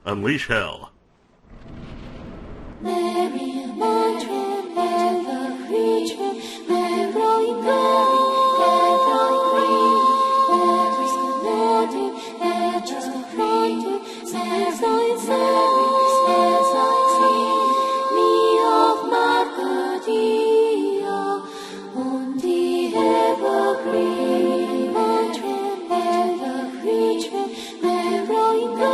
Unleash hell. Mary, Matron, ever creature, Mary, go, there is the Lord, there just a friend, says I see, me of Margadia, on the evergreen, Matron, ever creature, Mary, go.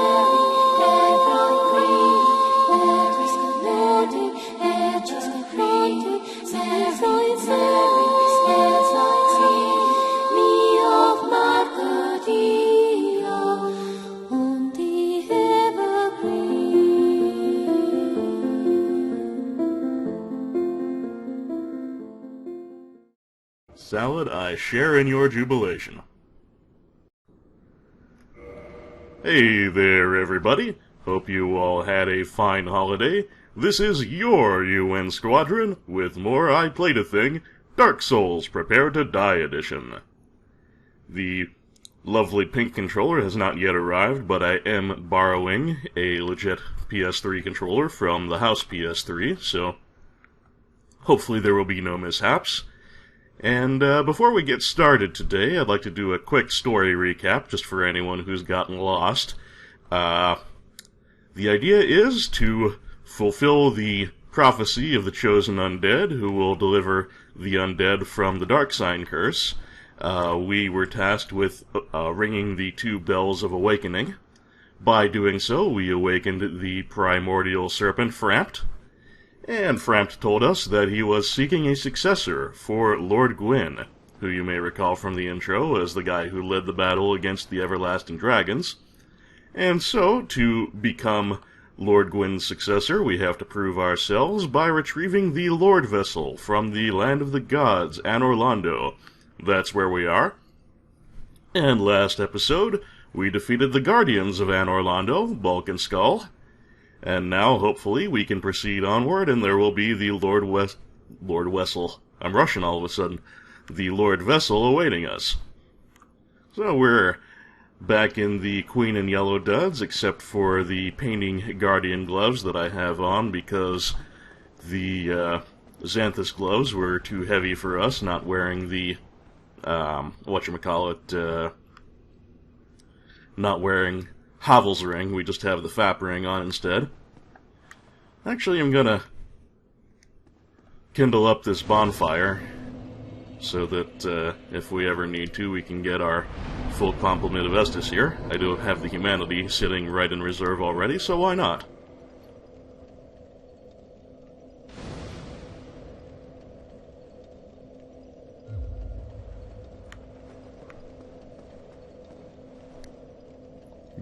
Salad, I share in your jubilation. Hey there, everybody. Hope you all had a fine holiday. This is your UN Squadron with more I Played a Thing, Dark Souls Prepare to Die edition. The lovely pink controller has not yet arrived, but I am borrowing a legit PS3 controller from the house PS3, so hopefully there will be no mishaps. And before we get started today, I'd like to do a quick story recap, just for anyone who's gotten lost. The idea is to fulfill the prophecy of the chosen undead, who will deliver the undead from the Dark Sign curse. We were tasked with ringing the 2 bells of awakening. By doing so, we awakened the primordial serpent Frampt. And Frampt told us that he was seeking a successor for Lord Gwyn, who you may recall from the intro as the guy who led the battle against the everlasting dragons. And so, to become Lord Gwyn's successor, we have to prove ourselves by retrieving the Lordvessel from the land of the gods, Londo. That's where we are. And last episode, we defeated the guardians of Londo, Bulk and Skull. And now, hopefully, we can proceed onward, and there will be the Lordvessel. I'm Russian all of a sudden. The Lordvessel awaiting us. So we're back in the Queen and Yellow Duds, except for the painting guardian gloves that I have on, because the Xanthus gloves were too heavy for us, not wearing the, not wearing Havel's ring, we just have the Fap ring on instead. Actually, I'm gonna kindle up this bonfire, so that if we ever need to, we can get our full complement of Estus here. I do have the humanity sitting right in reserve already, so why not?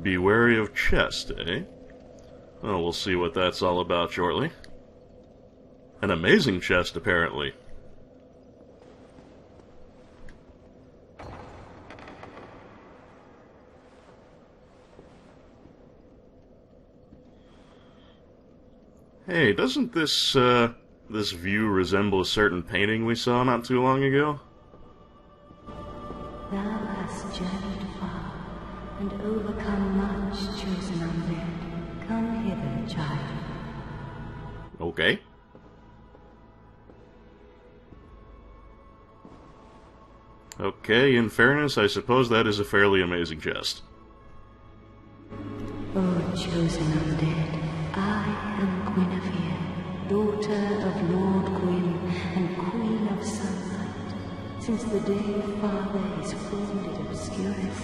Be wary of chest, eh? Well, we'll see what that's all about shortly. An amazing chest, apparently. Hey, doesn't this view resemble a certain painting we saw not too long ago? Thou hast journeyed far, and overcome much, chosen undead. Come hither, child. Okay. Okay, in fairness, I suppose that is a fairly amazing chest. O chosen undead, I am Gwynevere, daughter of Lord Gwyn and Queen of Sunlight. Since the day Father his formed it obscureth,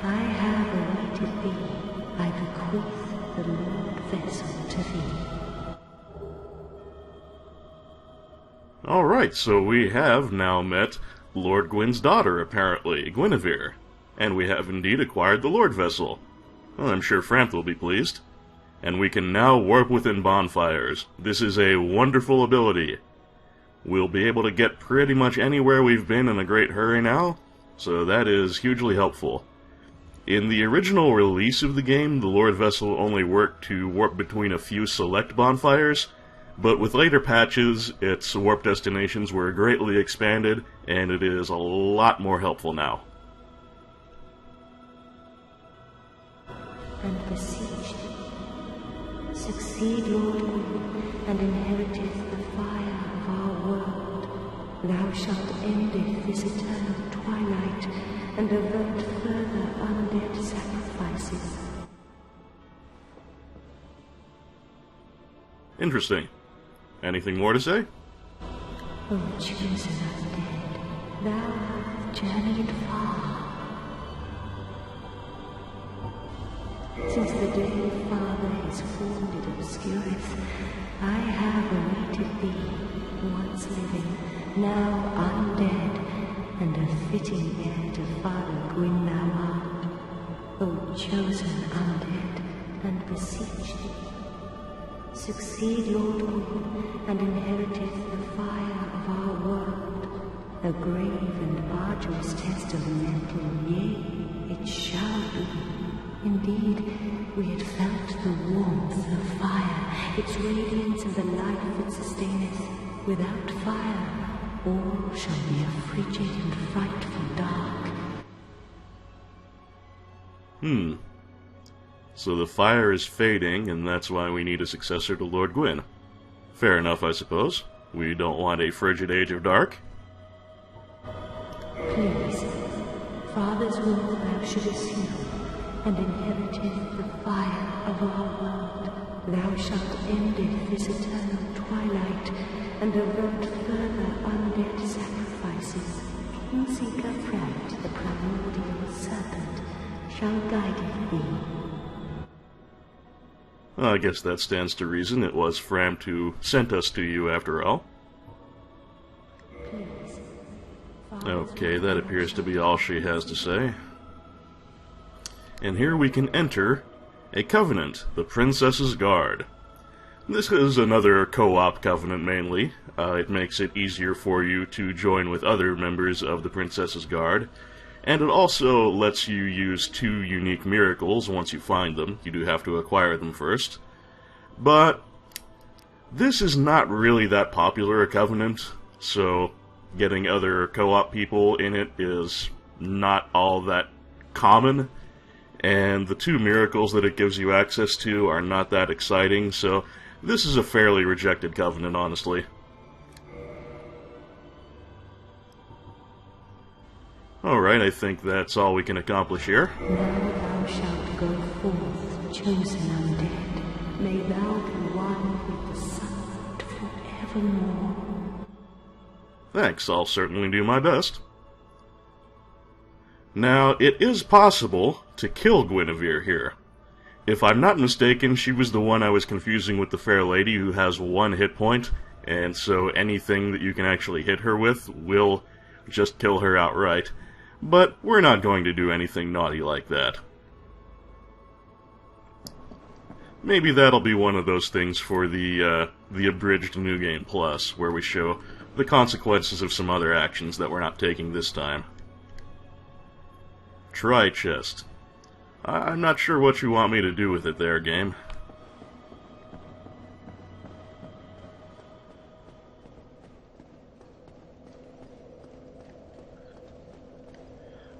I have awaited thee. I bequeath the Lordvessel to thee. Alright, so we have now met Lord Gwyn's daughter, apparently, Gwynevere. And we have indeed acquired the Lordvessel. Well, I'm sure Frampt will be pleased. And we can now warp within bonfires. This is a wonderful ability. We'll be able to get pretty much anywhere we've been in a great hurry now, so that is hugely helpful. In the original release of the game, the Lordvessel only worked to warp between a few select bonfires, but with later patches, its warp destinations were greatly expanded, and it is a lot more helpful now. And beseech thee, Succeed, Lord Gwyn, and inheriteth the fire of our world. Thou shalt endeth this eternal twilight, and avert further undead sacrifices. Interesting. Anything more to say? O chosen undead, thou hast journeyed far. Since the day Father his form did obscureth, I have awaited thee, once living, now undead, and a fitting heir to Father Gwyn thou art. O chosen undead, and beseech thee. Succeed, Lord Gwyn, and inheriteth the fire of our world. A grave and arduous test of mental, yea, it shall be. Indeed, we had felt the warmth of fire, its radiance and the life it sustaineth. Without fire, all shall be a frigid and frightful dark. So the fire is fading, and that's why we need a successor to Lord Gwyn. Fair enough, I suppose. We don't want a frigid age of dark. Please, Father's will thou shouldest heal, and inheriteth the fire of our world. Thou shalt endeth this eternal twilight, and avert further undead sacrifices. Kingseeker Frat, the primordial serpent, shall guide thee. Well, I guess that stands to reason. It was Framt who sent us to you, after all. Please, Okay, that appears to be all she has to say. And here we can enter a covenant, the Princess's Guard. This is another co-op covenant, mainly. It makes it easier for you to join with other members of the Princess's Guard. And it also lets you use 2 unique miracles once you find them. You do have to acquire them first. But this is not really that popular a covenant, so getting other co-op people in it is not all that common. And the 2 miracles that it gives you access to are not that exciting, so this is a fairly rejected covenant, honestly. Alright, I think that's all we can accomplish here. now thou shalt go forth, chosen undead. May thou be one with the sunlight forevermore. Thanks, I'll certainly do my best. Now, it is possible to kill Gwynevere here. If I'm not mistaken, she was the one I was confusing with the fair lady who has 1 hit point, and so anything that you can actually hit her with will just kill her outright. But we're not going to do anything naughty like that. Maybe that'll be one of those things for the abridged New Game Plus, where we show the consequences of some other actions that we're not taking this time. Tri-chest. I'm not sure what you want me to do with it there, game.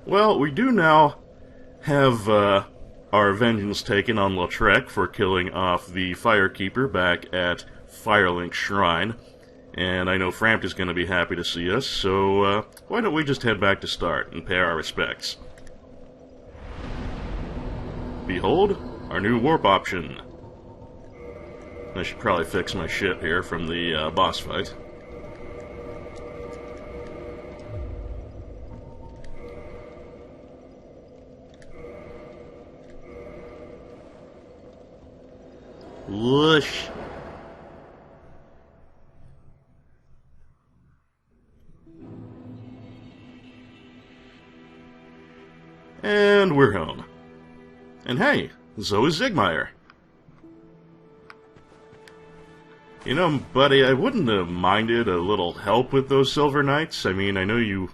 Well, we do now have our vengeance taken on Lautrec for killing off the Firekeeper back at Firelink Shrine. And I know Framt is going to be happy to see us, so why don't we just head back to start and pay our respects. Behold, our new warp option. I should probably fix my ship here from the boss fight. Whoosh. And we're home. And hey, so is Zigmeyer. You know, buddy, I wouldn't have minded a little help with those Silver Knights. I mean, I know you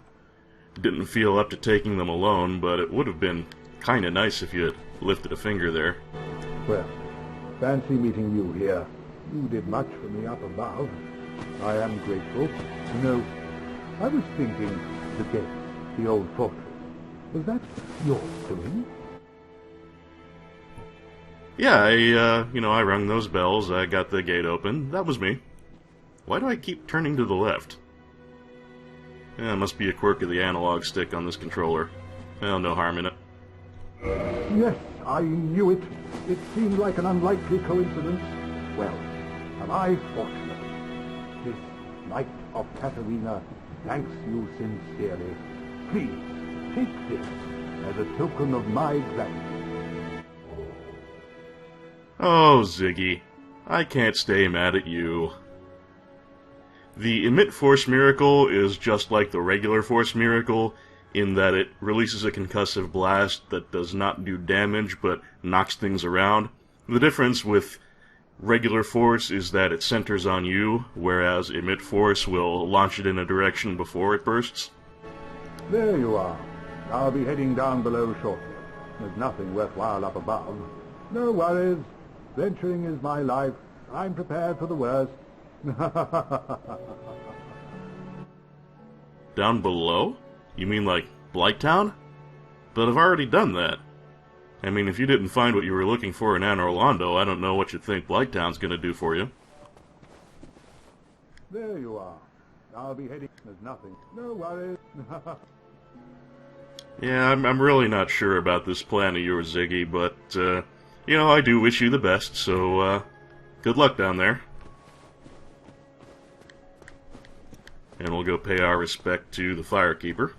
didn't feel up to taking them alone, but it would have been kind of nice if you had lifted a finger there. Well, fancy meeting you here. You did much for me up above. I am grateful. You know, I was thinking the gate, the old fortress. Was that your doing? Yeah, I rung those bells, I got the gate open. That was me. Why do I keep turning to the left? Yeah, it must be a quirk of the analog stick on this controller. Well, no harm in it. Yes, I knew it. It seemed like an unlikely coincidence. Well, am I fortunate? This Knight of Katarina thanks you sincerely. Please, take this as a token of my gratitude. Oh, Ziggy. I can't stay mad at you. The Emit Force Miracle is just like the regular Force Miracle, in that it releases a concussive blast that does not do damage, but knocks things around. The difference with regular Force is that it centers on you, whereas Emit Force will launch it in a direction before it bursts. There you are. I'll be heading down below shortly. There's nothing worthwhile up above. No worries. Venturing is my life. I'm prepared for the worst. Down below? You mean like Blighttown? But I've already done that. I mean, if you didn't find what you were looking for in Anor Londo, I don't know what you think Blighttown's gonna do for you. There you are. I'll be heading... There's nothing. No worries. Yeah, I'm really not sure about this plan of yours, Ziggy, but, I do wish you the best, so, good luck down there. And we'll go pay our respect to the Firekeeper.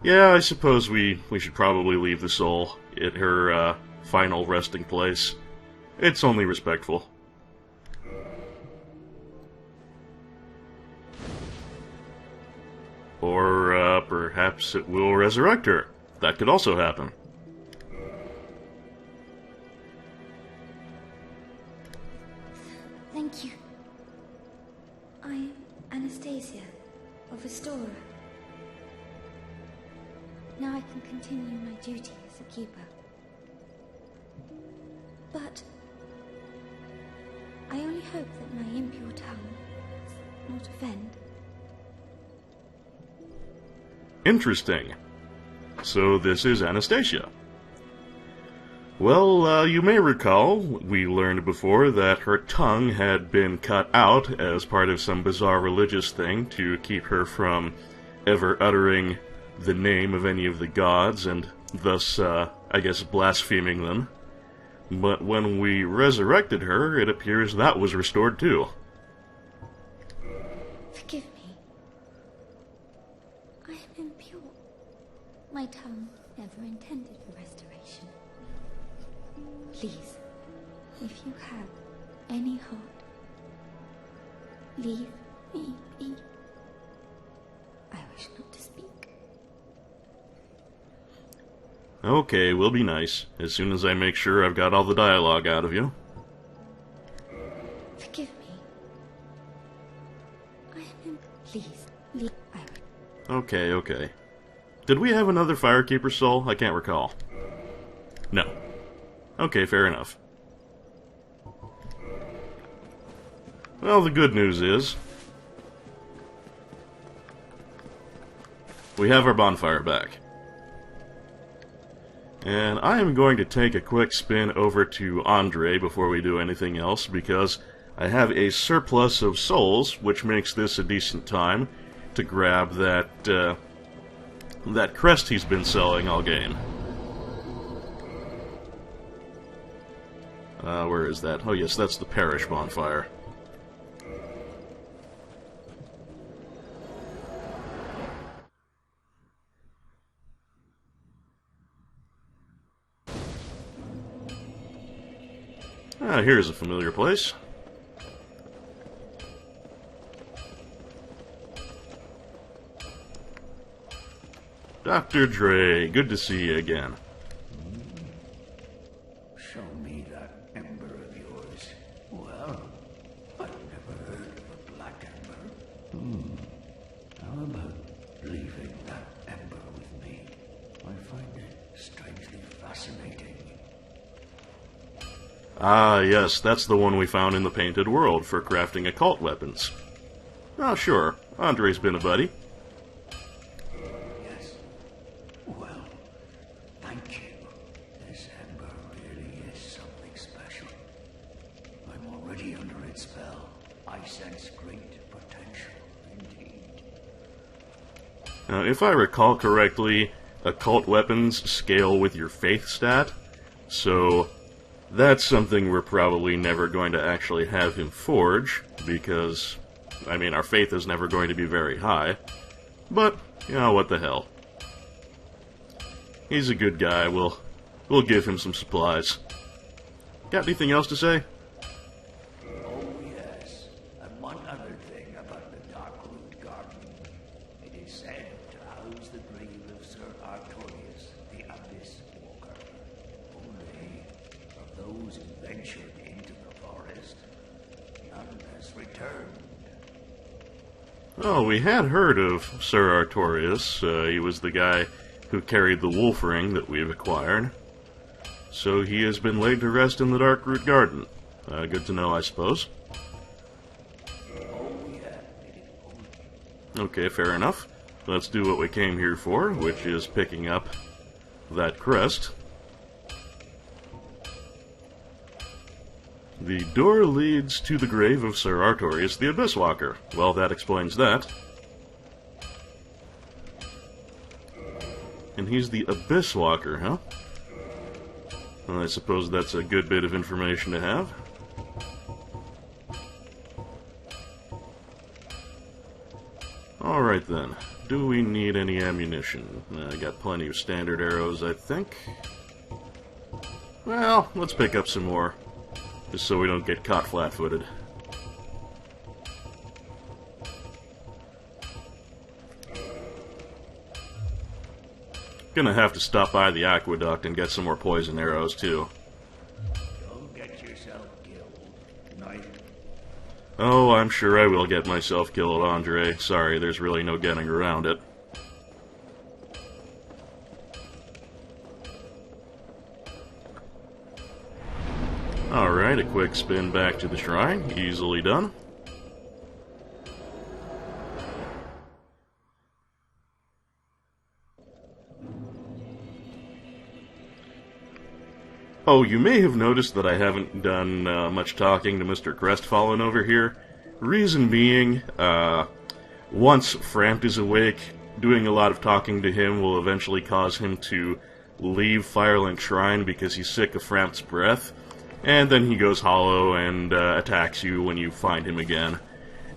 Yeah, I suppose we should probably leave the soul at her, final resting place. It's only respectful. Or, perhaps it will resurrect her. That could also happen. Thank you. I'm Anastasia, of Astoria. Now I can continue my duty as a keeper. But I only hope that my impure tongue does not offend. Interesting. So this is Anastasia. Well, you may recall, we learned before that her tongue had been cut out as part of some bizarre religious thing to keep her from ever uttering the name of any of the gods, and thus, I guess, blaspheming them. But when we resurrected her, it appears that was restored too. Forgive me. I am impure. My tongue never intended for restoration. Please, if you have any heart, leave me be. I wish not to speak. Okay, we'll be nice, as soon as I make sure I've got all the dialogue out of you. Forgive me. I am... Please, leave... Okay. Did we have another Firekeeper soul? I can't recall. No. Okay, fair enough. Well, the good news is we have our bonfire back. And I am going to take a quick spin over to Andre before we do anything else, because I have a surplus of souls, which makes this a decent time to grab that crest he's been selling all game. Where is that? Oh yes, that's the parish bonfire. Here's a familiar place. Dr. Dre, good to see you again. Show me that ember of yours. Well, I've never heard of a black ember. How about leaving that ember with me? I find it strangely fascinating. Ah, yes, that's the one we found in the Painted World for crafting occult weapons. Oh, sure, Andre's been a buddy. Yes. Well, thank you. This ember really is something special. I'm already under its spell. I sense great potential indeed. Now, if I recall correctly, occult weapons scale with your faith stat, so that's something we're probably never going to actually have him forge, because, I mean, our faith is never going to be very high. But, you know, what the hell. He's a good guy, we'll give him some supplies. Got anything else to say? Oh yes, and one other thing about the Darkroot Garden. It is said to house the grave of Sir Artorius, the Abyss Walker. Only, of those who ventured into the forest, none has returned. Oh, we had heard of Sir Artorius. He was the guy who carried the wolf ring that we've acquired. So he has been laid to rest in the Darkroot Garden. Good to know, I suppose. Okay, fair enough. Let's do what we came here for, which is picking up that crest. The door leads to the grave of Sir Artorius the Abyss Walker. Well, that explains that. And he's the Abyss Walker, huh? Well, I suppose that's a good bit of information to have. Alright then. Do we need any ammunition? I got plenty of standard arrows, I think. Well, let's pick up some more. Just so we don't get caught flat-footed. Gonna have to stop by the aqueduct and get some more poison arrows, too. Don't get yourself killed. Knife. Oh, I'm sure I will get myself killed, Andre. Sorry, there's really no getting around it. Alright, a quick spin back to the shrine. Easily done. Oh, you may have noticed that I haven't done much talking to Mr. Crestfallen over here. Reason being, once Frampt is awake, doing a lot of talking to him will eventually cause him to leave Firelink Shrine because he's sick of Frampt's breath, and then he goes hollow and attacks you when you find him again.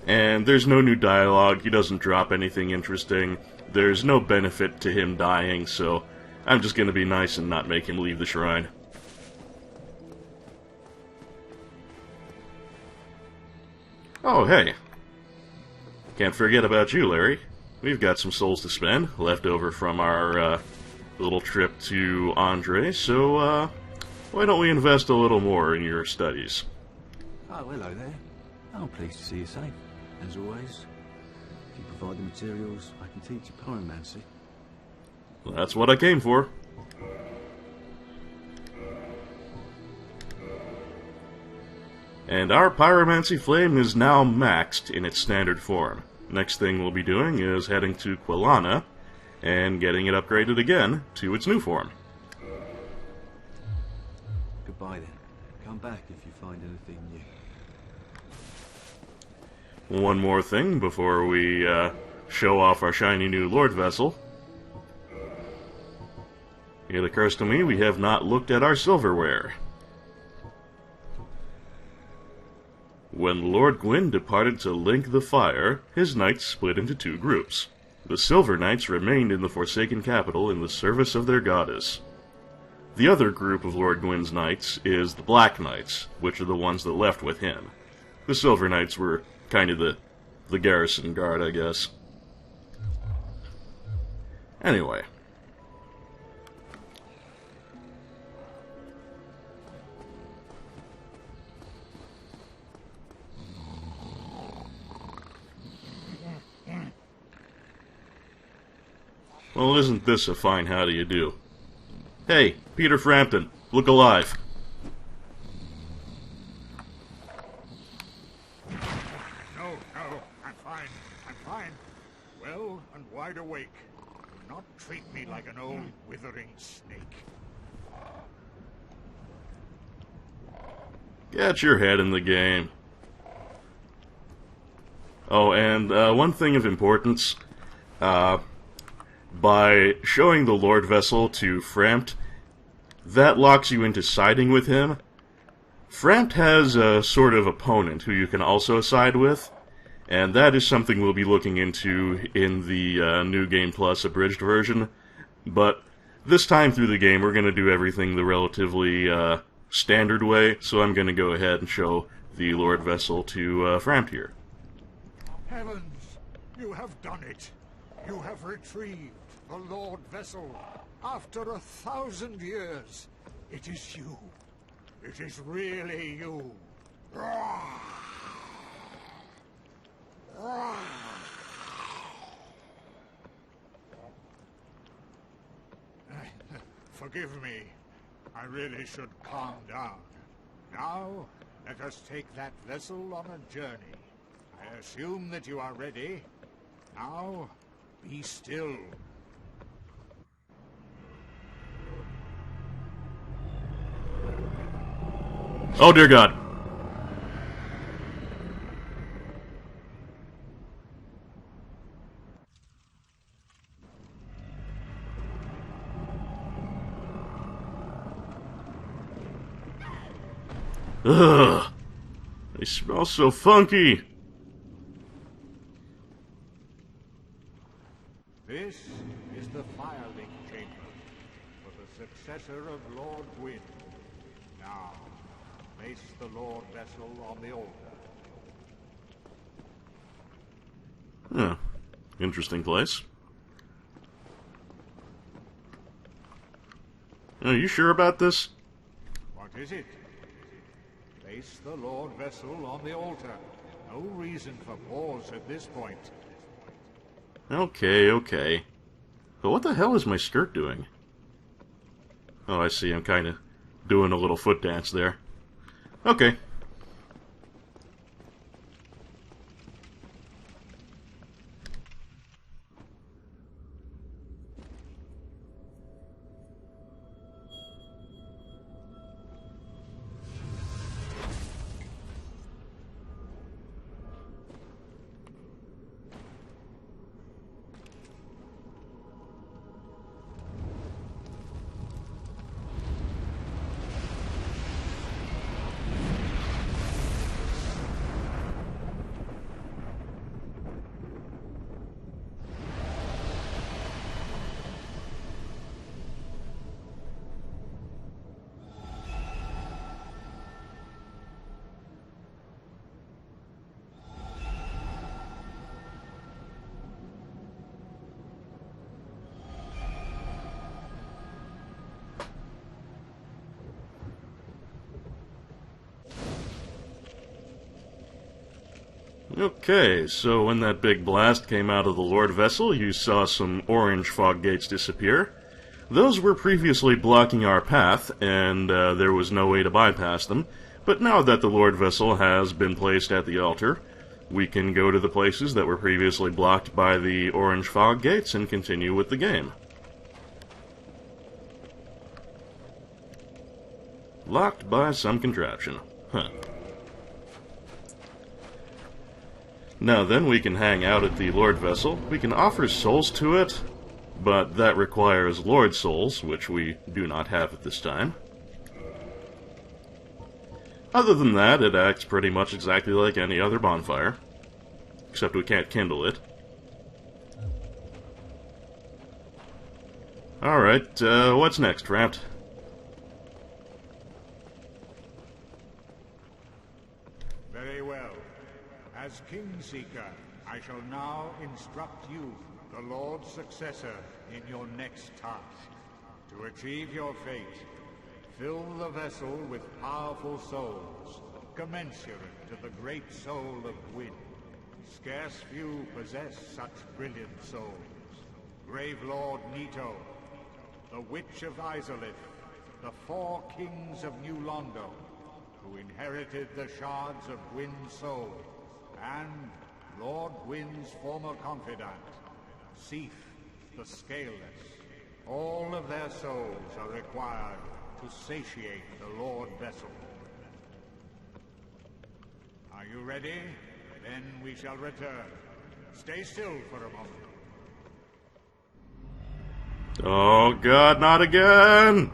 And there's no new dialogue, he doesn't drop anything interesting, there's no benefit to him dying, so I'm just gonna be nice and not make him leave the shrine. Oh, hey. Can't forget about you, Larry. We've got some souls to spend, left over from our little trip to Andre, so why don't we invest a little more in your studies? Oh, hello there. I'm pleased to see you safe, as always. If you provide the materials, I can teach you pyromancy. Well, that's what I came for. And our pyromancy flame is now maxed in its standard form. Next thing we'll be doing is heading to Quelaana and getting it upgraded again to its new form. Goodbye then. Come back if you find anything new. One more thing before we show off our shiny new Lordvessel. It occurs to me we have not looked at our silverware. When Lord Gwyn departed to link the fire, his knights split into two groups. The Silver Knights remained in the Forsaken Capital in the service of their goddess. The other group of Lord Gwyn's knights is the Black Knights, which are the ones that left with him. The Silver Knights were kind of the garrison guard, I guess. Anyway. Well, isn't this a fine how do you do? Hey, Peter Frampton, look alive. No, I'm fine. well and wide awake. Do not treat me like an old withering snake. Get your head in the game. Oh, and one thing of importance, by showing the Lordvessel to Frampt, that locks you into siding with him. Frampt has a sort of opponent who you can also side with, and that is something we'll be looking into in the New Game Plus abridged version. But this time through the game, we're going to do everything the relatively standard way, so I'm going to go ahead and show the Lordvessel to Frampt here. Heavens, you have done it. You have retrieved the Lordvessel. After 1,000 years, it is you. It is really you. Forgive me. I really should calm down. Now, let us take that vessel on a journey. I assume that you are ready. Now, be still. Oh dear God. Ugh. They smell so funky. This is the Firelink chamber for the successor of Lord Gwyn. Now, place the Lordvessel on the altar. Huh. Interesting place. Are you sure about this? What is it? Place the Lordvessel on the altar. No reason for pause at this point. Okay, okay. But what the hell is my skirt doing? Oh, I see. I'm kind of doing a little foot dance there. Okay. Okay, so when that big blast came out of the Lordvessel, you saw some orange fog gates disappear. Those were previously blocking our path, and there was no way to bypass them. But now that the Lordvessel has been placed at the altar, we can go to the places that were previously blocked by the orange fog gates and continue with the game. Locked by some contraption. Huh. Now then, we can hang out at the Lordvessel. We can offer souls to it, but that requires Lord souls, which we do not have at this time. Other than that, it acts pretty much exactly like any other bonfire, except we can't kindle it. Alright, what's next, Frampt? Very well. As Kingseeker, I shall now instruct you, the Lord's successor, in your next task. To achieve your fate, fill the vessel with powerful souls, commensurate to the great soul of Gwyn. Scarce few possess such brilliant souls. Grave Lord Nito, the Witch of Izalith, the 4 kings of New Londo, who inherited the shards of Gwyn's soul, and Lord Gwyn's former confidant, Seath, the Scaleless. All of their souls are required to satiate the Lordvessel. Are you ready? Then we shall return. Stay still for a moment. Oh god, not again!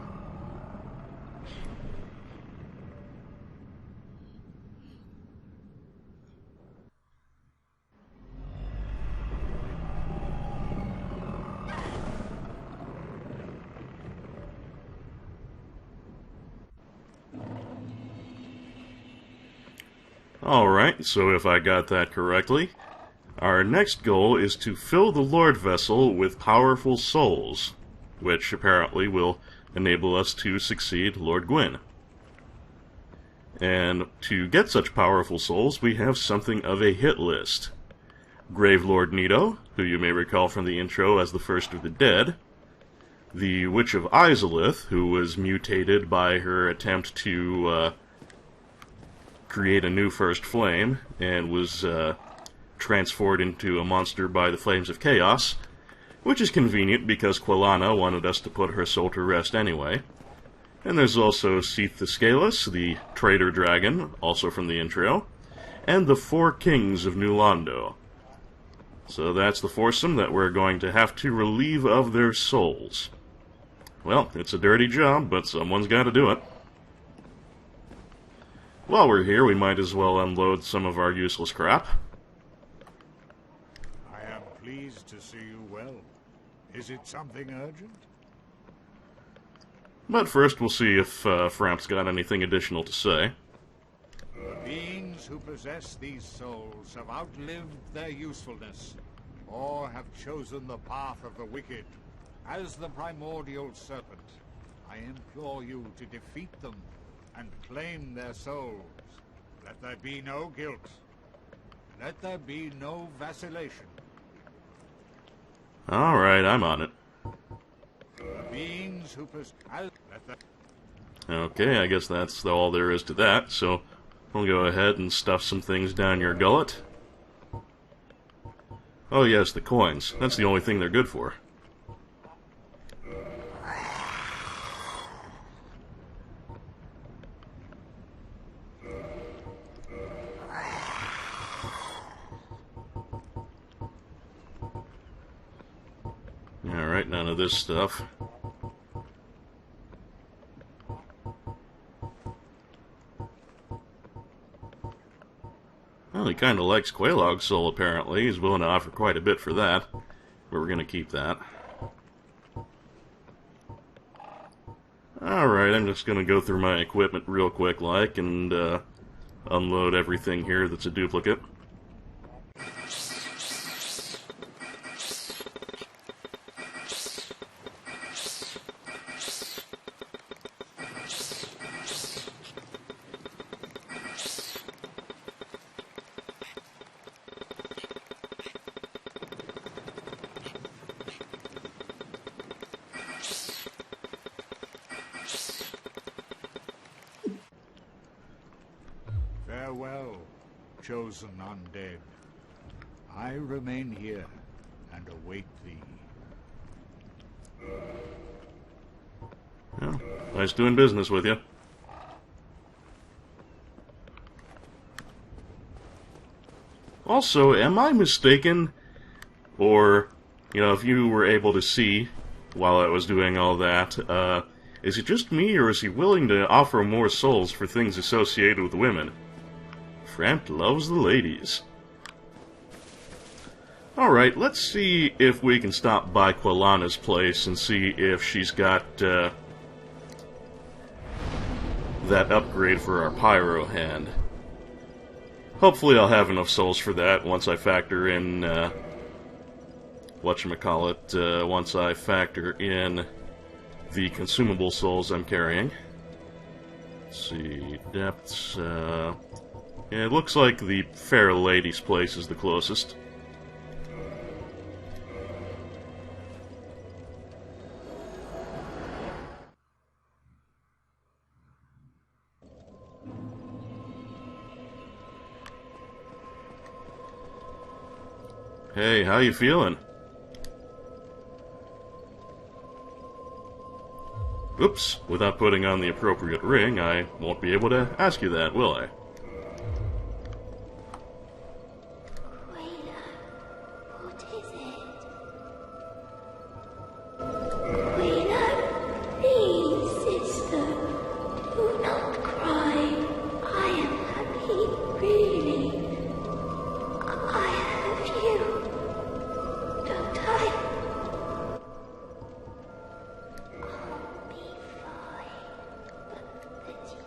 Alright, so if I got that correctly, our next goal is to fill the Lordvessel with powerful souls, which apparently will enable us to succeed Lord Gwyn. And to get such powerful souls, we have something of a hit list. Gravelord Nito, who you may recall from the intro as the First of the Dead, the Witch of Izalith, who was mutated by her attempt to create a new First Flame, and was transformed into a monster by the Flames of Chaos, which is convenient because Quelaana wanted us to put her soul to rest anyway. And there's also Seath the Scaleless, the Traitor Dragon, also from the intro, and the Four Kings of New Londo. So that's the foursome that we're going to have to relieve of their souls. Well, it's a dirty job, but someone's got to do it. While we're here, we might as well unload some of our useless crap. I am pleased to see you well. Is it something urgent? But first we'll see if Framp's got anything additional to say. The beings who possess these souls have outlived their usefulness, or have chosen the path of the wicked. As the primordial serpent, I implore you to defeat them and claim their souls. Let there be no guilt. Let there be no vacillation. Alright, I'm on it. The beings who Okay, I guess that's all there is to that, so we'll go ahead and stuff some things down your gullet. Oh yes, the coins. That's the only thing they're good for. Alright, none of this stuff. Well, he kind of likes Quelaag's soul, apparently. He's willing to offer quite a bit for that. But we're going to keep that. Alright, I'm just going to go through my equipment real quick, and unload everything here that's a duplicate. Farewell, chosen undead. I remain here and await thee. Well, nice doing business with you. Also, am I mistaken? Or, if you were able to see while I was doing all that, is it just me, or is he willing to offer more souls for things associated with women? Framp loves the ladies. Alright, let's see if we can stop by Quelaana's place and see if she's got that upgrade for our Pyro hand. Hopefully I'll have enough souls for that once I factor in, once I factor in the consumable souls I'm carrying. Let's see, depths, yeah, it looks like the Fair Lady's place is the closest. Hey, how you feeling? Oops, without putting on the appropriate ring, I won't be able to ask you that, will I? Quelaana, what is it? Quelaana, please, sister, do not cry. I am happy, really. I have you, don't I? I'll be fine, but Betty.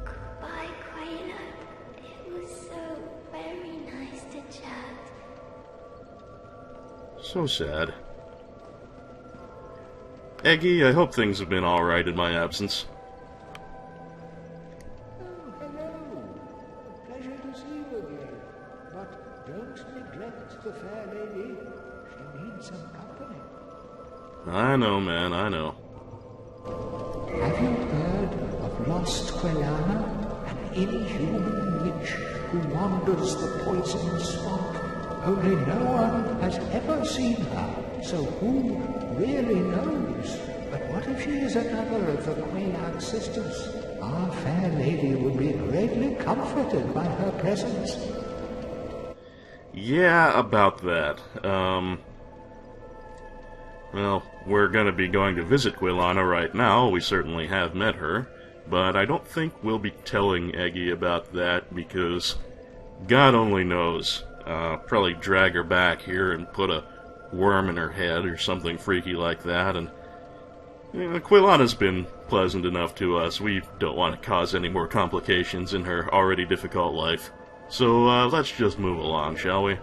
Goodbye, Quelaana. It was so very nice to chat. So sad. Eggy, I hope things have been alright in my absence. Oh, hello. Pleasure to see you again. But don't neglect the fair lady. She needs some company. I know, man, I know. Have you heard of lost Quelaana, an inhuman witch who wanders the poison swamp? Only no one has ever seen her, so who really knows? But what if she is another of the Quelaana sisters? Our fair lady would be greatly comforted by her presence. Yeah, about that. Well, we're gonna be going to visit Quelaana right now. We certainly have met her. But I don't think we'll be telling Eggy about that because God only knows. Probably drag her back here and put a worm in her head or something freaky like that. And Quelaana's been pleasant enough to us. We don't want to cause any more complications in her already difficult life. So let's just move along, shall we?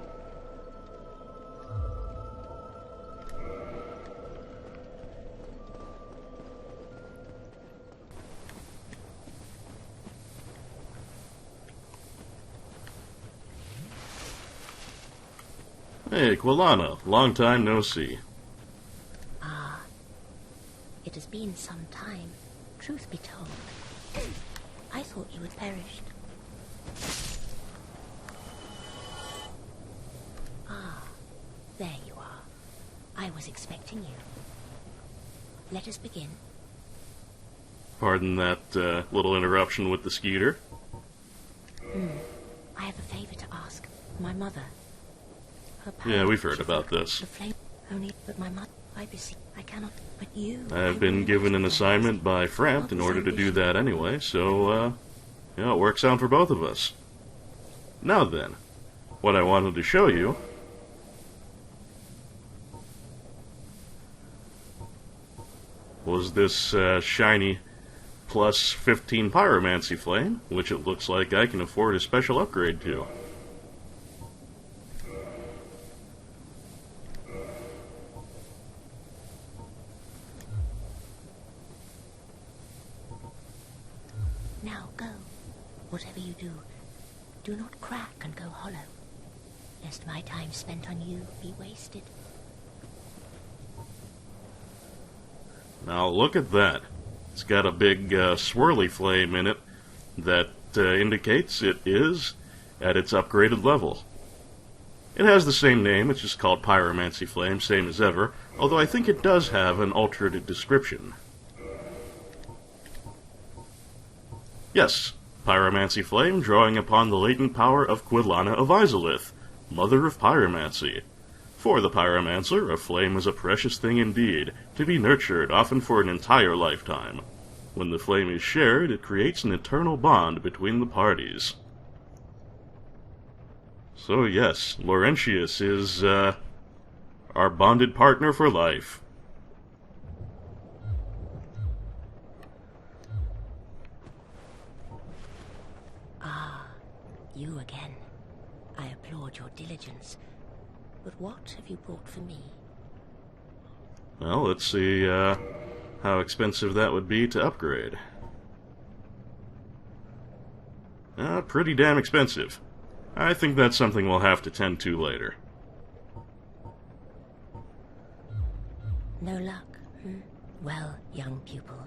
Hey, Quelaana, long time no see. Ah, it has been some time, truth be told. I thought you had perished. Ah, there you are. I was expecting you. Let us begin. Pardon that little interruption with the skeeter. I have a favor to ask. My mother. Her Yeah, we've heard she about felt this. The flame only, but my mother. I beseech. I cannot. But you. I've been given an assignment by Frampt in order to do that anyway, so, yeah, it works out for both of us. Now then, what I wanted to show you was this shiny plus 15 pyromancy flame, which it looks like I can afford a special upgrade to. Now go. Whatever you do, do not crack and go hollow, lest my time spent on you be wasted. Now look at that. It's got a big swirly flame in it that indicates it is at its upgraded level. It has the same name, it's just called Pyromancy Flame, same as ever, although I think it does have an alternate description. Yes, Pyromancy Flame, drawing upon the latent power of Quelaana of Izalith, Mother of Pyromancy. For the Pyromancer, a flame is a precious thing indeed, to be nurtured, often for an entire lifetime. When the flame is shared, it creates an eternal bond between the parties. So yes, Laurentius is, our bonded partner for life. You again. I applaud your diligence. But what have you brought for me? Well, let's see, how expensive that would be to upgrade. Pretty damn expensive. I think that's something we'll have to tend to later. No luck, Well, young pupil,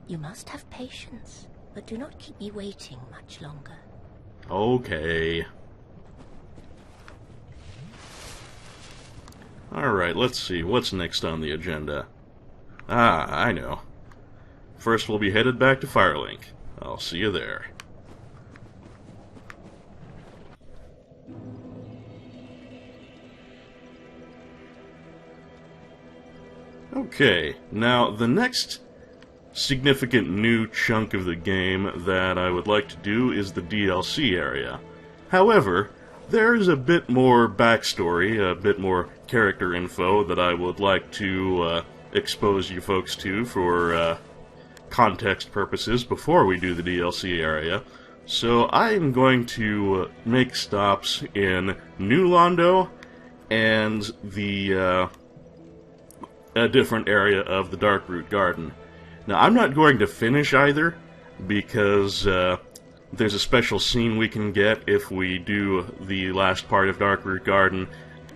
you must have patience, but do not keep me waiting much longer. Okay. Alright, let's see. What's next on the agenda? Ah, I know. First we'll be headed back to Firelink. I'll see you there. Okay, now the next significant new chunk of the game that I would like to do is the DLC area. However, there is a bit more backstory, a bit more character info that I would like to expose you folks to for context purposes before we do the DLC area. So I am going to make stops in New Londo and the a different area of the Darkroot Garden. Now, I'm not going to finish either, because there's a special scene we can get if we do the last part of Darkroot Garden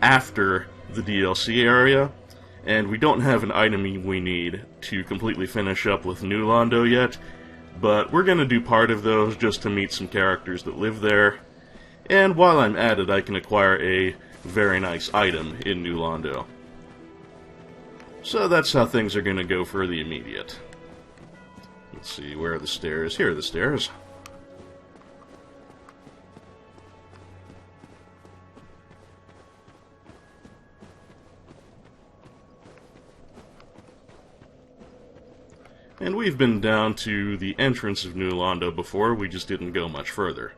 after the DLC area, and we don't have an item we need to completely finish up with New Londo yet, but we're going to do part of those just to meet some characters that live there, and while I'm at it, I can acquire a very nice item in New Londo. So that's how things are going to go for the immediate. Let's see, where are the stairs? Here are the stairs. And we've been down to the entrance of New Londo before, we just didn't go much further.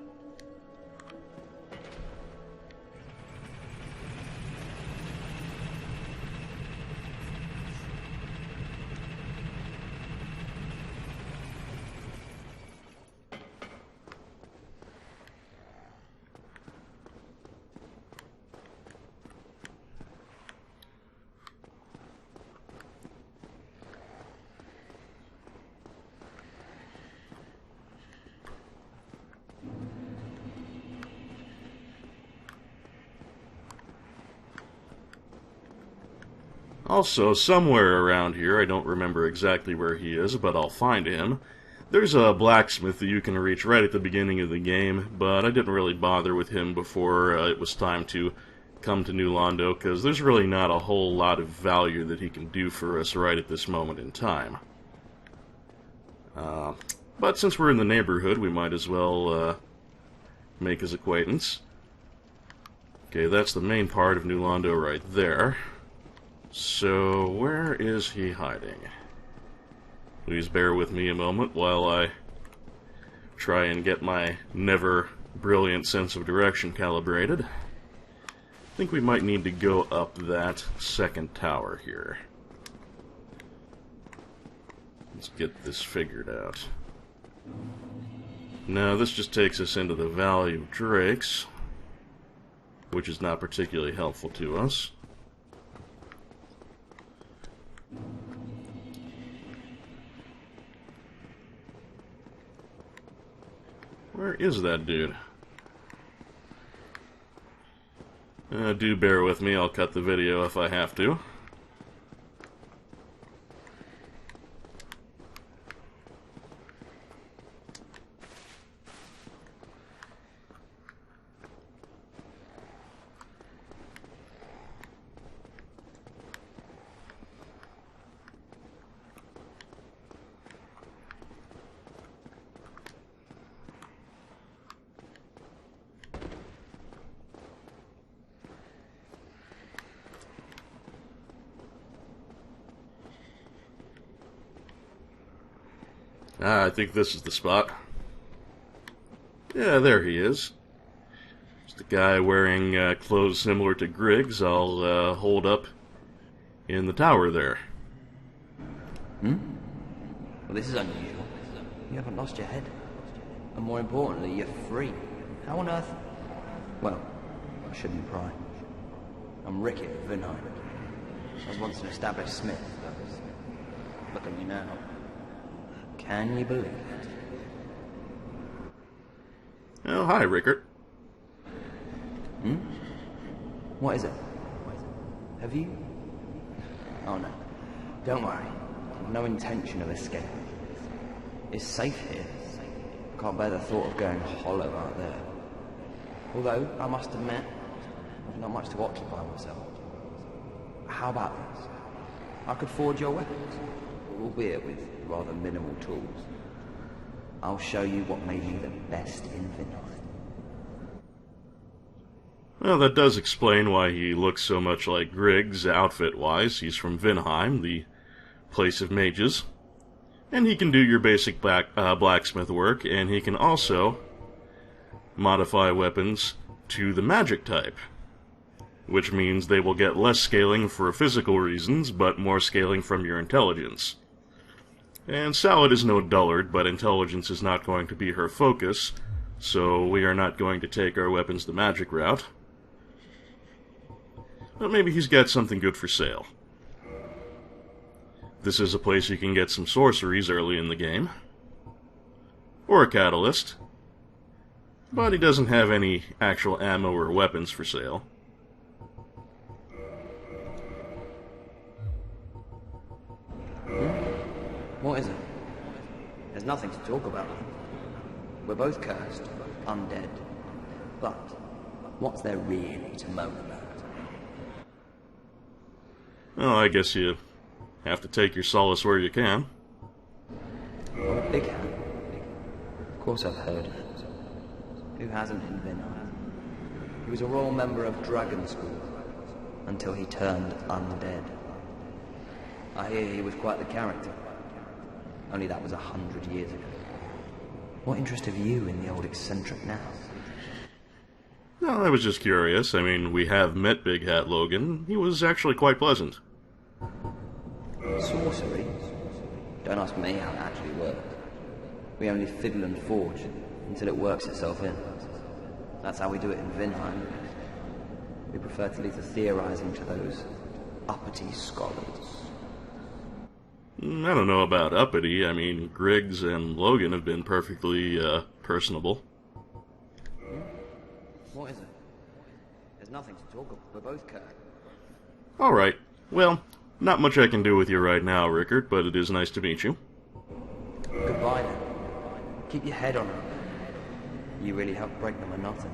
Also, somewhere around here, I don't remember exactly where he is, but I'll find him. There's a blacksmith that you can reach right at the beginning of the game, but I didn't really bother with him before it was time to come to New Londo, because there's really not a whole lot of value that he can do for us right at this moment in time. But since we're in the neighborhood, we might as well make his acquaintance. Okay, that's the main part of New Londo right there. So, where is he hiding? Please bear with me a moment while I try and get my never brilliant sense of direction calibrated. I think we might need to go up that second tower here. Let's get this figured out. Now, this just takes us into the Valley of Drakes, which is not particularly helpful to us. Where is that dude? Do bear with me, I'll cut the video if I have to. I think this is the spot. Yeah, there he is. Just a guy wearing clothes similar to Griggs. I'll hold up in the tower there. Well, this is unusual. You haven't lost your head. And more importantly, you're free. How on earth? Well, I shouldn't pry. I'm Rickett of Vinheim. I was once an established smith, but look at me now. Can you believe it? Oh, hi, Rickert. What is it? Have you? Oh, no. Don't worry. I've no intention of escaping. It's safe here. Can't bear the thought of going hollow out there. Although, I must admit, I've not much to occupy myself. How about this? I could forge your weapons, albeit with rather minimal tools. I'll show you what made me the best in Vinheim. Well, that does explain why he looks so much like Griggs outfit-wise. He's from Vinheim, the place of mages. And he can do your basic blacksmith work, and he can also modify weapons to the magic type, which means they will get less scaling for physical reasons, but more scaling from your intelligence. And Salad is no dullard, but intelligence is not going to be her focus, so we are not going to take our weapons the magic route. But maybe he's got something good for sale. This is a place you can get some sorceries early in the game. Or a catalyst. But he doesn't have any actual ammo or weapons for sale. What is it? There's nothing to talk about. We're both cursed, undead. But what's there really to moan about? Well, I guess you have to take your solace where you can. Oh, Big Hand. Of course I've heard of it. Who hasn't in Vinheim? He was a royal member of Dragon School until he turned undead. I hear he was quite the character. Only that was 100 years ago. What interest have you in the old eccentric now? No, I was just curious. I mean, we have met Big Hat Logan. He was actually quite pleasant. Sorcery? Don't ask me how it actually works. We only fiddle and forge until it works itself in. That's how we do it in Vinheim. We prefer to leave the theorizing to those uppity scholars. I don't know about uppity. I mean, Griggs and Logan have been perfectly, personable. What is it? There's nothing to talk about. We're both cursed. Alright. Well, not much I can do with you right now, Rickard, but it is nice to meet you. Goodbye, then. Keep your head on it. You really helped break the monotony.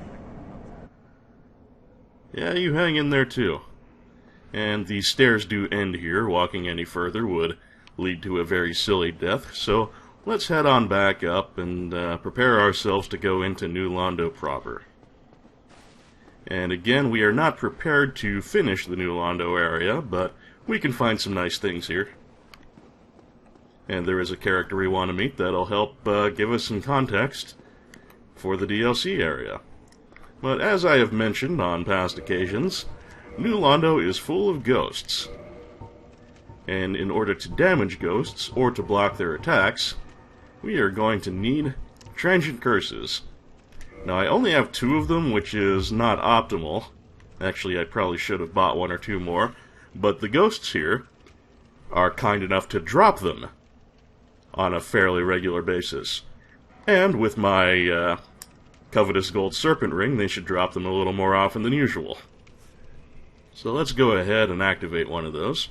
Yeah, you hang in there, too. And the stairs do end here. Walking any further would lead to a very silly death, so let's head on back up and prepare ourselves to go into New Londo proper. And again, we are not prepared to finish the New Londo area, but we can find some nice things here. And there is a character we want to meet that'll help give us some context for the DLC area. But as I have mentioned on past occasions, New Londo is full of ghosts. And in order to damage ghosts, or to block their attacks, we are going to need transient curses. Now, I only have 2 of them, which is not optimal. Actually, I probably should have bought 1 or 2 more. But the ghosts here are kind enough to drop them on a fairly regular basis. And with my covetous gold serpent ring, they should drop them a little more often than usual. So let's go ahead and activate one of those.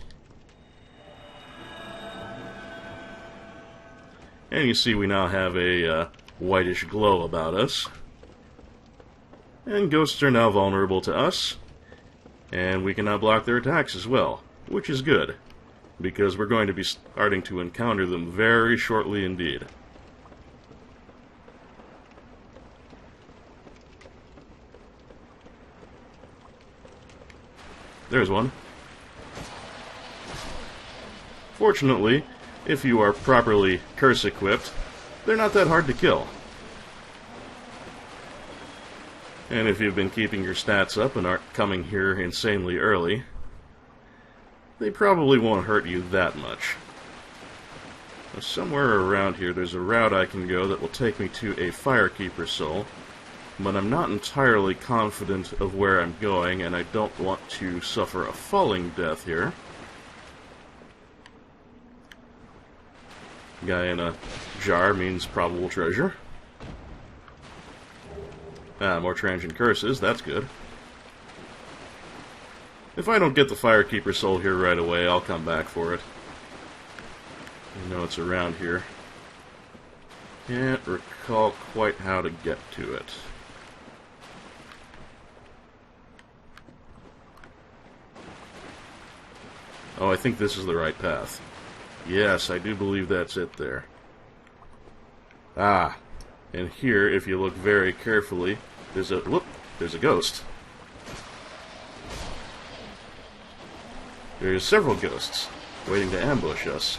And you see we now have a whitish glow about us. And ghosts are now vulnerable to us. And we can now block their attacks as well, which is good, because we're going to be starting to encounter them very shortly indeed. There's one. Fortunately, if you are properly curse-equipped, they're not that hard to kill. And if you've been keeping your stats up and aren't coming here insanely early, they probably won't hurt you that much. Now, somewhere around here there's a route I can go that will take me to a Firekeeper soul, but I'm not entirely confident of where I'm going, and I don't want to suffer a falling death here. Guy in a jar means probable treasure. More transient curses, that's good. If I don't get the Firekeeper soul here right away, I'll come back for it. I know it's around here. Can't recall quite how to get to it. Oh, I think this is the right path. Yes, I do believe that's it there. Ah, and here, if you look very carefully, there's a ghost. There's several ghosts waiting to ambush us.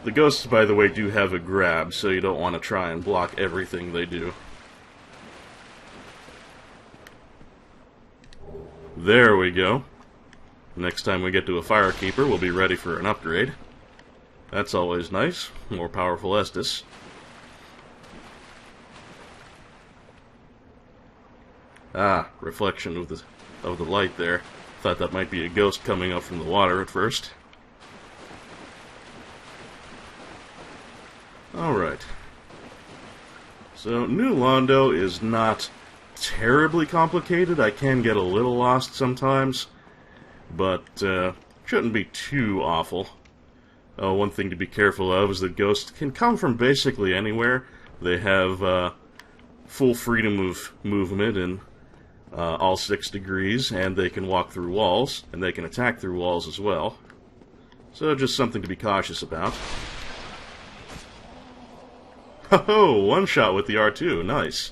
The ghosts, by the way, do have a grab, so you don't want to try and block everything they do. There we go. Next time we get to a Firekeeper, we'll be ready for an upgrade. That's always nice. More powerful Estus. Ah, reflection of the light there. Thought that might be a ghost coming up from the water at first. Alright. So, New Londo is not terribly complicated. I can get a little lost sometimes, but shouldn't be too awful. One thing to be careful of is that ghosts can come from basically anywhere. They have full freedom of movement in all 6 degrees, and they can walk through walls, and they can attack through walls as well. So just something to be cautious about. Ho-ho! One shot with the R2. Nice.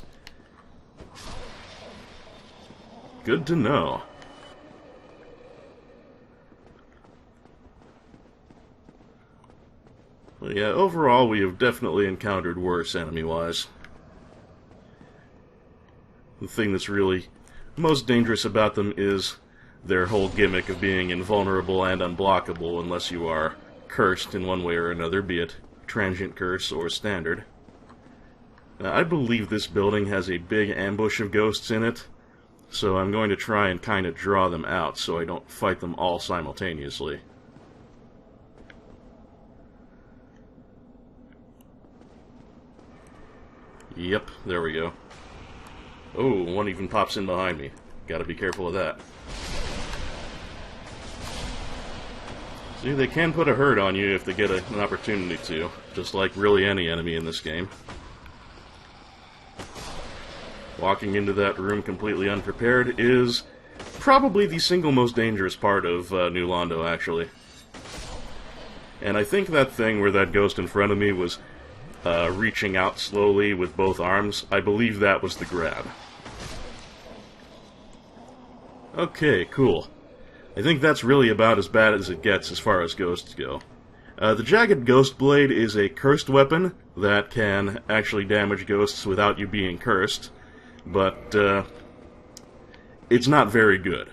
Good to know. Well, yeah, overall we have definitely encountered worse enemy-wise. The thing that's really most dangerous about them is their whole gimmick of being invulnerable and unblockable unless you are cursed in one way or another, be it transient curse or standard. Now, I believe this building has a big ambush of ghosts in it, so I'm going to try and kind of draw them out so I don't fight them all simultaneously. Yep, there we go. Oh, one even pops in behind me. Gotta be careful of that. See, they can put a hurt on you if they get an opportunity to, just like really any enemy in this game. Walking into that room completely unprepared is probably the single most dangerous part of New Londo, actually. And I think that thing where that ghost in front of me was reaching out slowly with both arms, I believe that was the grab. Okay, cool. I think that's really about as bad as it gets as far as ghosts go. The Jagged Ghost Blade is a cursed weapon that can actually damage ghosts without you being cursed, but it's not very good.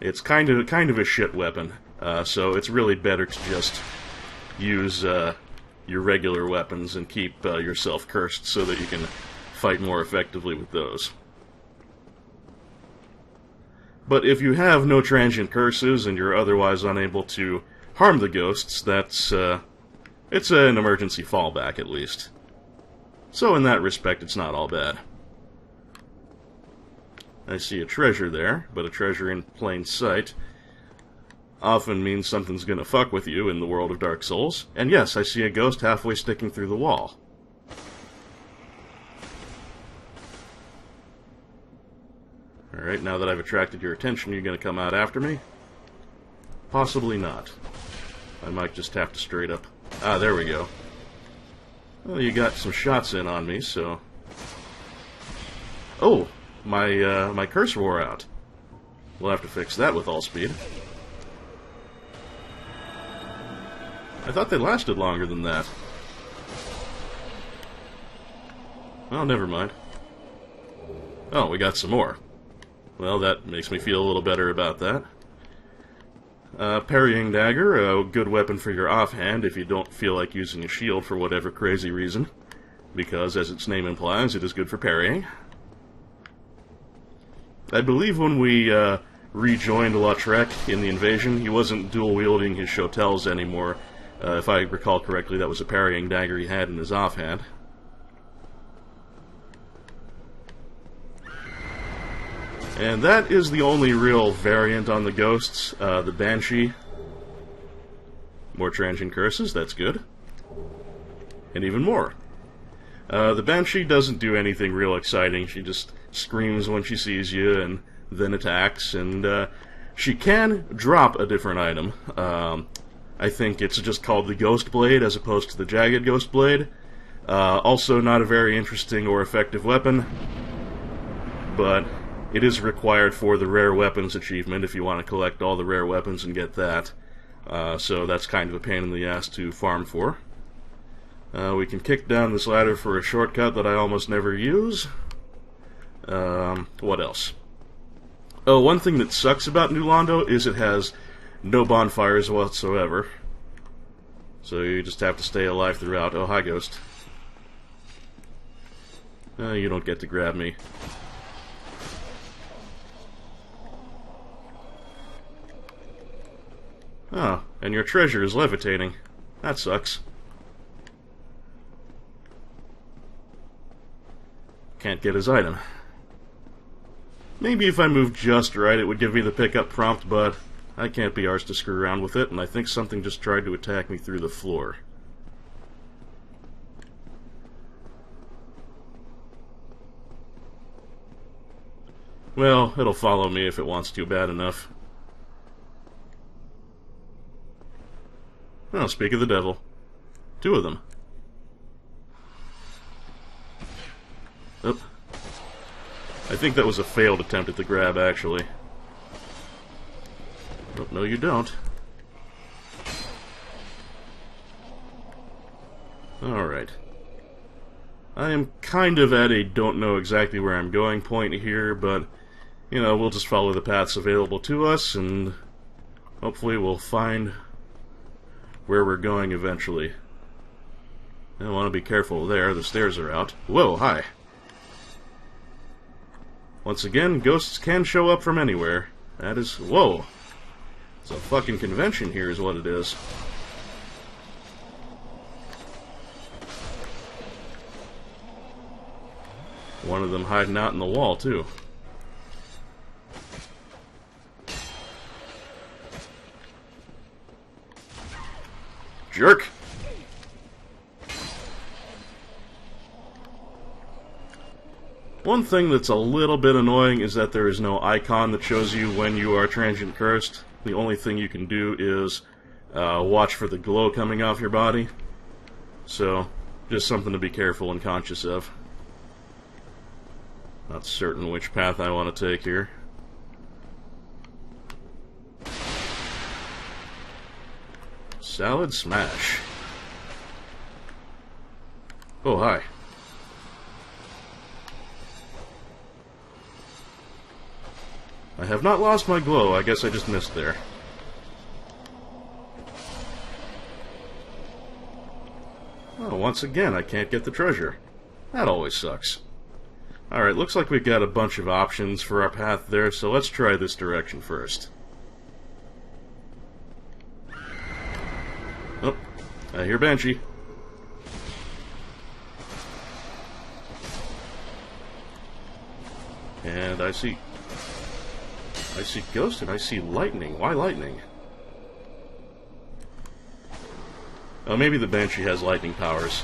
It's kind of a shit weapon, so it's really better to just use your regular weapons and keep yourself cursed so that you can fight more effectively with those. But if you have no transient curses and you're otherwise unable to harm the ghosts, that's it's an emergency fallback at least. So in that respect, it's not all bad. I see a treasure there, but a treasure in plain sight often means something's gonna fuck with you in the world of Dark Souls. And yes, I see a ghost halfway sticking through the wall. Alright, now that I've attracted your attention, you're gonna come out after me? Possibly not. I might just have to straight up... Ah, there we go. Well, you got some shots in on me, so... Oh! My curse wore out. We'll have to fix that with all speed. I thought they lasted longer than that. Well, never mind. Oh, we got some more. Well, that makes me feel a little better about that. Parrying Dagger, a good weapon for your offhand if you don't feel like using a shield for whatever crazy reason. Because, as its name implies, it is good for parrying. I believe when we rejoined Lautrec in the invasion, he wasn't dual-wielding his shotels anymore. If I recall correctly, that was a parrying dagger he had in his offhand. And that is the only real variant on the ghosts, the Banshee. More transient curses, that's good. And even more. The Banshee doesn't do anything real exciting, she just screams when she sees you and then attacks, and she can drop a different item. I think it's just called the Ghost Blade as opposed to the Jagged Ghost Blade. Also not a very interesting or effective weapon, but it is required for the Rare Weapons achievement if you want to collect all the rare weapons and get that. So that's kind of a pain in the ass to farm for. We can kick down this ladder for a shortcut that I almost never use. What else? Oh, one thing that sucks about New Londo is it has no bonfires whatsoever. So you just have to stay alive throughout. Oh, hi, Ghost. You don't get to grab me. Oh, and your treasure is levitating. That sucks. Can't get his item. Maybe if I moved just right it would give me the pickup prompt, but I can't be arsed to screw around with it, and I think something just tried to attack me through the floor. Well, it'll follow me if it wants to bad enough. Oh, speak of the devil. 2 of them. Oop. I think that was a failed attempt at the grab, actually. Oh, no, you don't. Alright. I am kind of at a don't know exactly where I'm going point here, but, you know, we'll just follow the paths available to us, and hopefully we'll find where we're going eventually. I want to be careful there, the stairs are out. Whoa, hi. Once again, ghosts can show up from anywhere. That is... whoa! It's a fucking convention here is what it is. One of them hiding out in the wall, too. Jerk! One thing that's a little bit annoying is that there is no icon that shows you when you are transient cursed. The only thing you can do is watch for the glow coming off your body. So, just something to be careful and conscious of. Not certain which path I want to take here. Salad smash. Oh, hi. I have not lost my glow, I guess I just missed there. Oh, once again, I can't get the treasure. That always sucks. Alright, looks like we've got a bunch of options for our path there, so let's try this direction first. Oh, I hear Banshee. And I see Ghost and I see lightning. Why lightning? Oh, maybe the Banshee has lightning powers.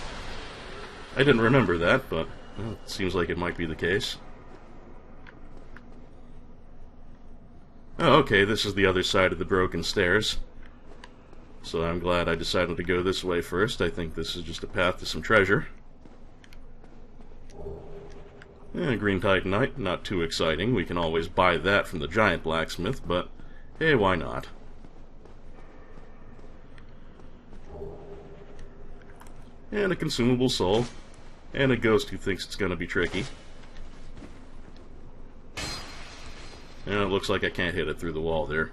I didn't remember that, but well, it seems like it might be the case. Oh, okay, this is the other side of the broken stairs. So I'm glad I decided to go this way first. I think this is just a path to some treasure. Green Titanite, not too exciting. We can always buy that from the giant blacksmith, but hey, why not? And a consumable soul. And a ghost who thinks it's going to be tricky. And it looks like I can't hit it through the wall there.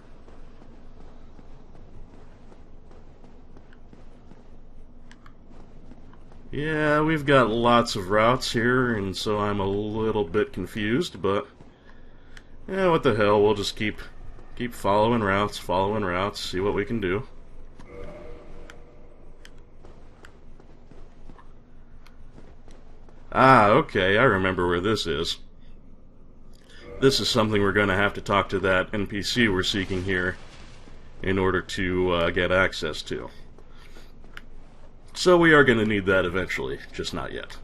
Yeah, we've got lots of routes here, and so I'm a little bit confused, but yeah, what the hell, we'll just keep following routes, see what we can do. Ah, okay, I remember where this is. This is something we're going to have to talk to that NPC we're seeking here in order to get access to. So we are going to need that eventually, just not yet.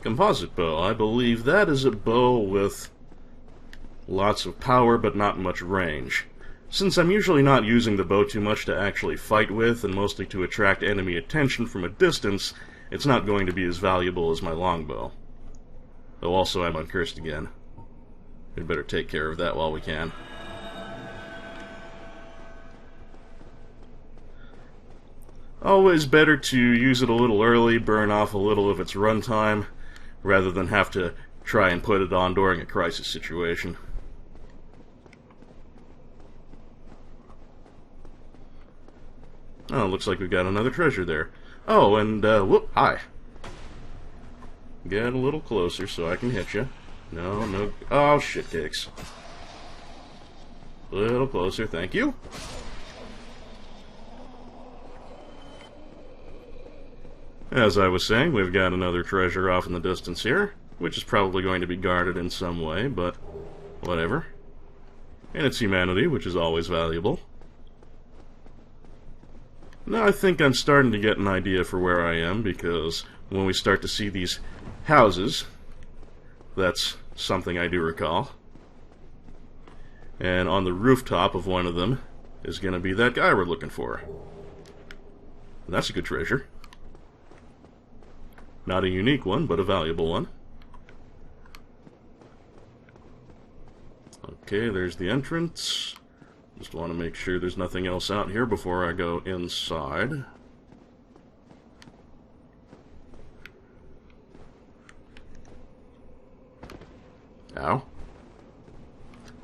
Composite bow. I believe that is a bow with lots of power but not much range. Since I'm usually not using the bow too much to actually fight with, and mostly to attract enemy attention from a distance, it's not going to be as valuable as my longbow. Though also I'm uncursed again. We'd better take care of that while we can. Always better to use it a little early, burn off a little of its runtime, rather than have to try and put it on during a crisis situation. Oh, looks like we've got another treasure there. Oh, and, whoop, hi. Get a little closer so I can hit you. No, no, oh, shitcakes. A little closer, thank you. As I was saying, we've got another treasure off in the distance here, which is probably going to be guarded in some way, but whatever. And it's humanity, which is always valuable. Now I think I'm starting to get an idea for where I am, because when we start to see these houses, that's something I do recall. And on the rooftop of one of them is going to be that guy we're looking for. And that's a good treasure. Not a unique one, but a valuable one. Okay, there's the entrance. Just want to make sure there's nothing else out here before I go inside. Ow.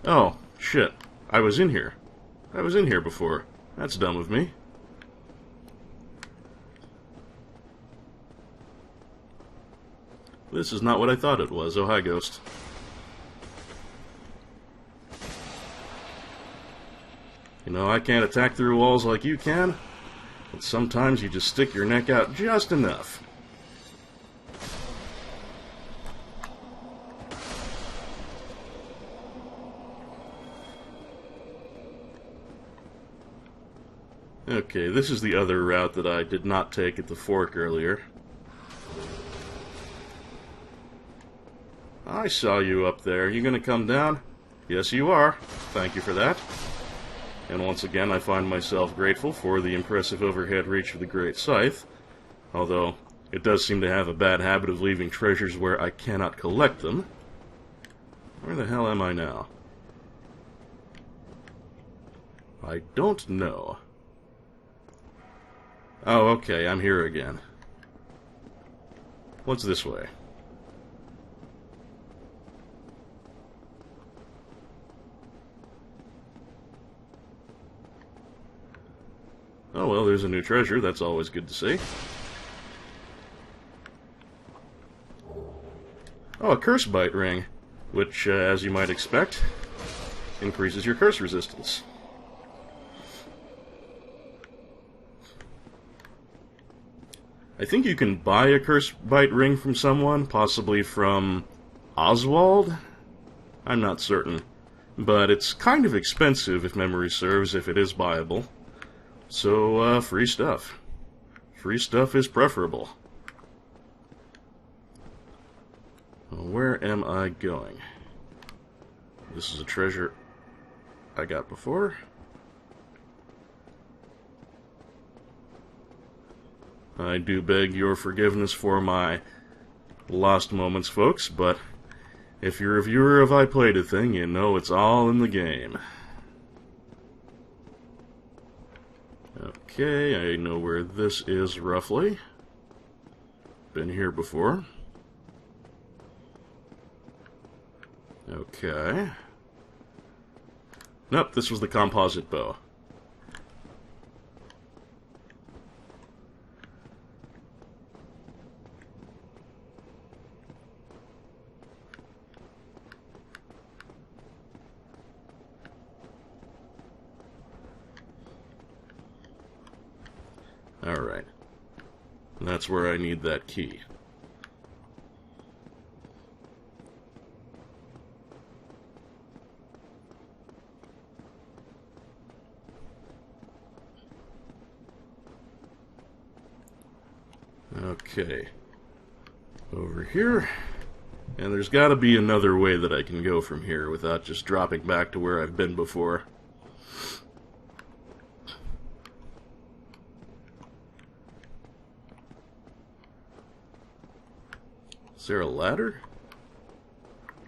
Oh, shit. I was in here. I was in here before. That's dumb of me. This is not what I thought it was. Oh, hi, Ghost. You know, I can't attack through walls like you can, but sometimes you just stick your neck out just enough. Okay, this is the other route that I did not take at the fork earlier. I saw you up there. You gonna come down? Yes, you are. Thank you for that. And once again, I find myself grateful for the impressive overhead reach of the Great Scythe, although it does seem to have a bad habit of leaving treasures where I cannot collect them. Where the hell am I now? I don't know. Oh, okay, I'm here again. What's this way? Oh well, there's a new treasure, that's always good to see. Oh, a curse bite ring, which, as you might expect, increases your curse resistance. I think you can buy a curse bite ring from someone, possibly from Oswald? I'm not certain, but it's kind of expensive if memory serves, if it is buyable. So, free stuff. Free stuff is preferable. Where am I going? This is a treasure I got before. I do beg your forgiveness for my lost moments, folks, but if you're a viewer of I Played a Thing, you know it's all in the game. Okay, I know where this is roughly. Been here before. Okay. Nope, this was the composite bow. Alright. That's where I need that key. Okay. Over here. And there's got to be another way that I can go from here without just dropping back to where I've been before. Is there a ladder?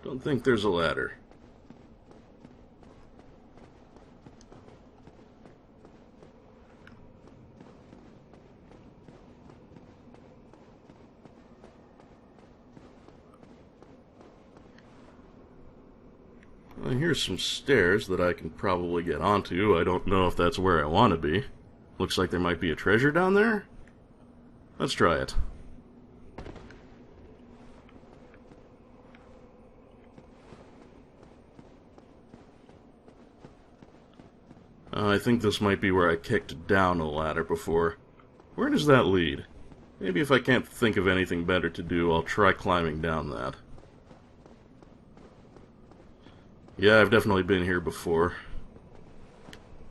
Don't think there's a ladder. Well, here's some stairs that I can probably get onto. I don't know if that's where I want to be. Looks like there might be a treasure down there. Let's try it. I think this might be where I kicked down a ladder before. Where does that lead? Maybe if I can't think of anything better to do, I'll try climbing down that. Yeah, I've definitely been here before.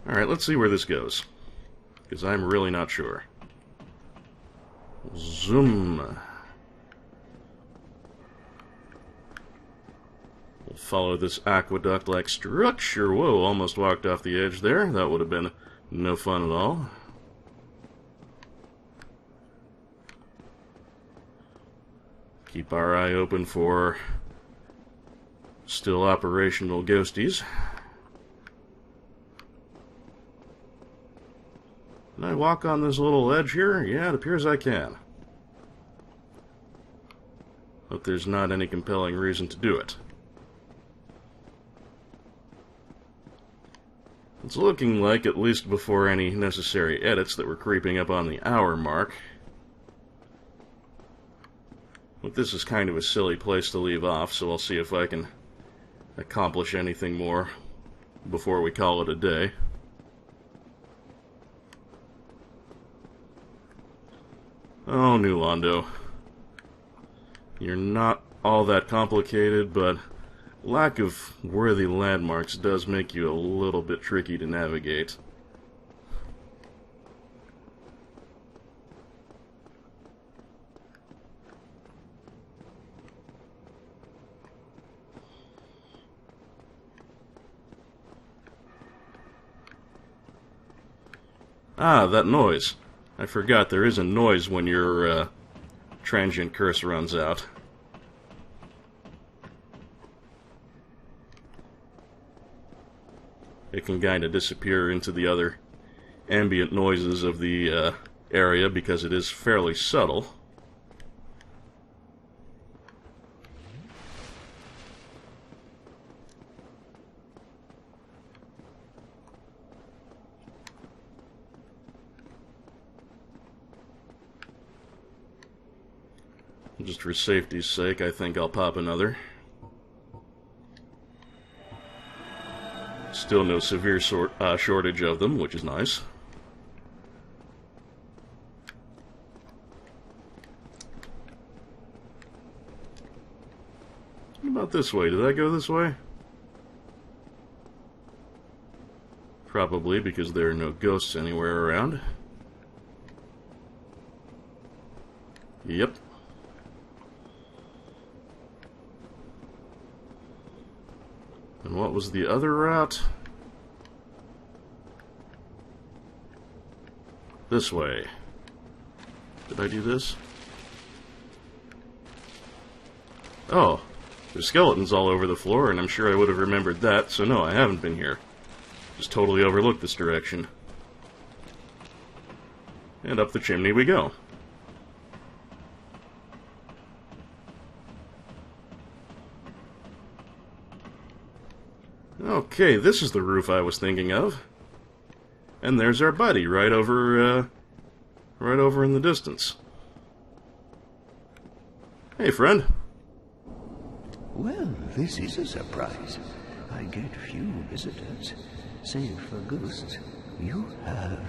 Alright, let's see where this goes. Because I'm really not sure. Zoom. We'll follow this aqueduct-like structure. Whoa, almost walked off the edge there. That would have been no fun at all. Keep our eye open for still operational ghosties. Can I walk on this little ledge here? Yeah, it appears I can. But there's not any compelling reason to do it. It's looking like, at least before any necessary edits, that we're creeping up on the hour mark. But this is kind of a silly place to leave off, so I'll see if I can accomplish anything more before we call it a day. Oh, new Londo. You're not all that complicated, but lack of worthy landmarks does make you a little bit tricky to navigate. Ah, that noise. I forgot there is a noise when your transient curse runs out. It can kind of disappear into the other ambient noises of the area because it is fairly subtle. Just for safety's sake, I think I'll pop another. Still no severe shortage of them, which is nice. What about this way? Did I go this way? Probably, because there are no ghosts anywhere around. Yep. And what was the other route? This way. Did I do this? Oh, there's skeletons all over the floor, and I'm sure I would have remembered that, so no, I haven't been here. Just totally overlooked this direction. And up the chimney we go. Okay, this is the roof I was thinking of. And there's our buddy right over in the distance. Hey, friend. Well, this is a surprise. I get few visitors, save for ghosts. You have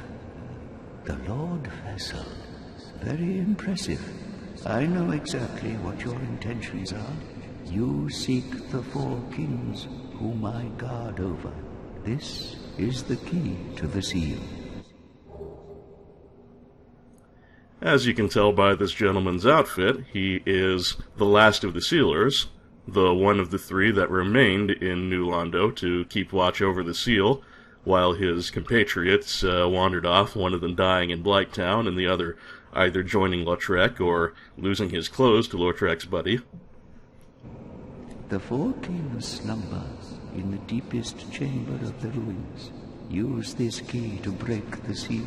the Lordvessel. Very impressive. I know exactly what your intentions are. You seek the four kings whom I guard over. This is the key to the seal. As you can tell by this gentleman's outfit, he is the last of the sealers, the one of the three that remained in New Londo to keep watch over the seal, while his compatriots wandered off, one of them dying in Blighttown, and the other either joining Lautrec or losing his clothes to Lautrec's buddy. The four kings slumber in the deepest chamber of the ruins. Use this key to break the seal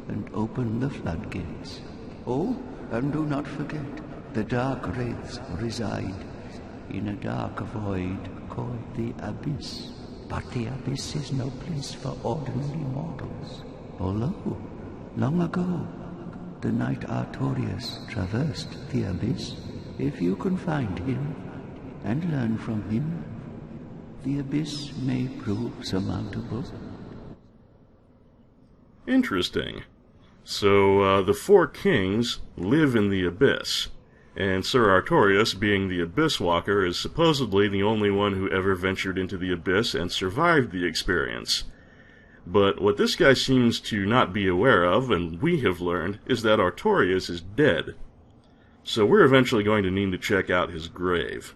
and open the floodgates. Oh, and do not forget, the dark wraiths reside in a dark void called the Abyss. But the Abyss is no place for ordinary mortals. Although, long ago, the knight Artorius traversed the Abyss. If you can find him and learn from him, the Abyss may prove surmountable. Interesting. So, the four kings live in the Abyss, and Sir Artorius, being the Abyss Walker, is supposedly the only one who ever ventured into the Abyss and survived the experience. But what this guy seems to not be aware of, and we have learned, is that Artorius is dead. So we're eventually going to need to check out his grave.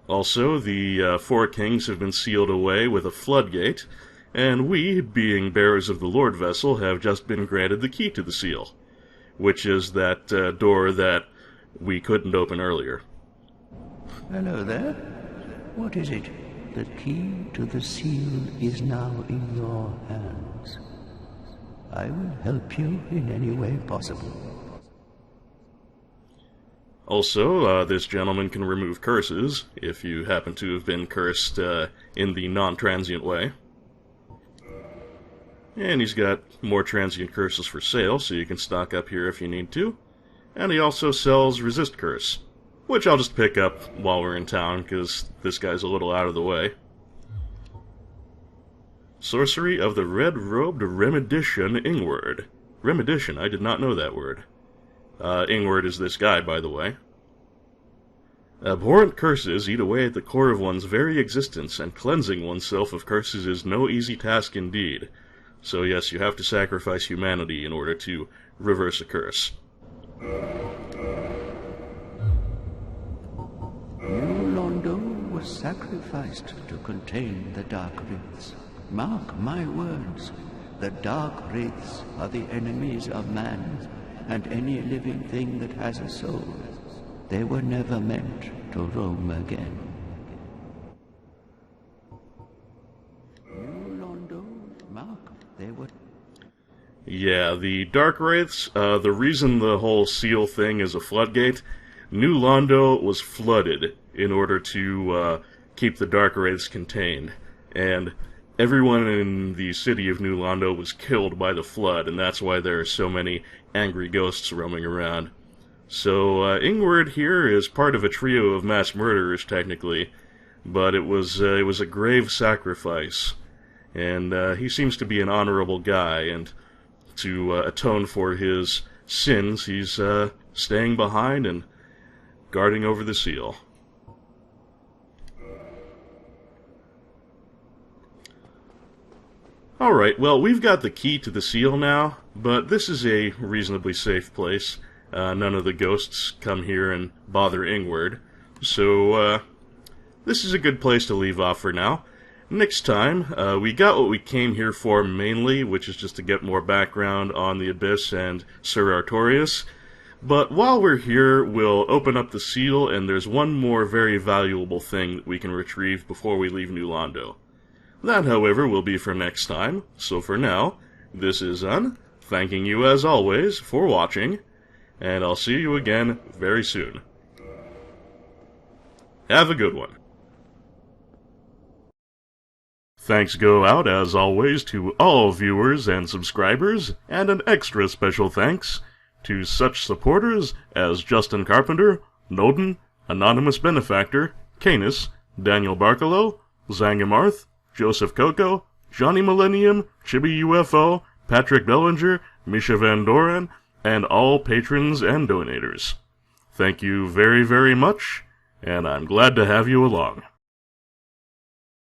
Also, the four kings have been sealed away with a floodgate, and we, being bearers of the Lordvessel, have just been granted the key to the seal, which is that door that we couldn't open earlier. Hello there. What is it? The key to the seal is now in your hands. I will help you in any way possible. Also, this gentleman can remove curses, if you happen to have been cursed in the non-transient way. And he's got more transient curses for sale, so you can stock up here if you need to. And he also sells Resist Curse, which I'll just pick up while we're in town, because this guy's a little out of the way. Sorcery of the Red-Robed Remedition Ingward. Remedition, I did not know that word. Ingward is this guy, by the way. Abhorrent curses eat away at the core of one's very existence, and cleansing oneself of curses is no easy task indeed. So yes, you have to sacrifice humanity in order to reverse a curse. New Londo was sacrificed to contain the Dark Wraiths. Mark my words, the Dark Wraiths are the enemies of man and any living thing that has a soul. They were never meant to roam again. New Londo, Mark, they were... Yeah, the Dark Wraiths, the reason the whole seal thing is a floodgate, New Londo was flooded in order to keep the Dark Wraiths contained, and everyone in the city of New Londo was killed by the flood, and that's why there are so many angry ghosts roaming around. So, Ingward here is part of a trio of mass murderers, technically, but it was a grave sacrifice, and he seems to be an honorable guy, and to atone for his sins, he's staying behind and guarding over the seal. Alright, well, we've got the key to the seal now, but this is a reasonably safe place. None of the ghosts come here and bother Ingward, so this is a good place to leave off for now. Next time, we got what we came here for mainly, which is just to get more background on the Abyss and Sir Artorius. But while we're here, we'll open up the seal, and there's one more very valuable thing that we can retrieve before we leave New Londo. That, however, will be for next time, so for now, this is Un, thanking you as always for watching, and I'll see you again very soon. Have a good one. Thanks go out, as always, to all viewers and subscribers, and an extra special thanks to such supporters as Justin Carpenter, Noden, Anonymous Benefactor, Canis, Daniel Barkalow, Zangamarth, Joseph Coco, Johnny Millennium, Chibi UFO, Patrick Bellinger, Misha Van Doren, and all patrons and donators. Thank you very, very much, and I'm glad to have you along.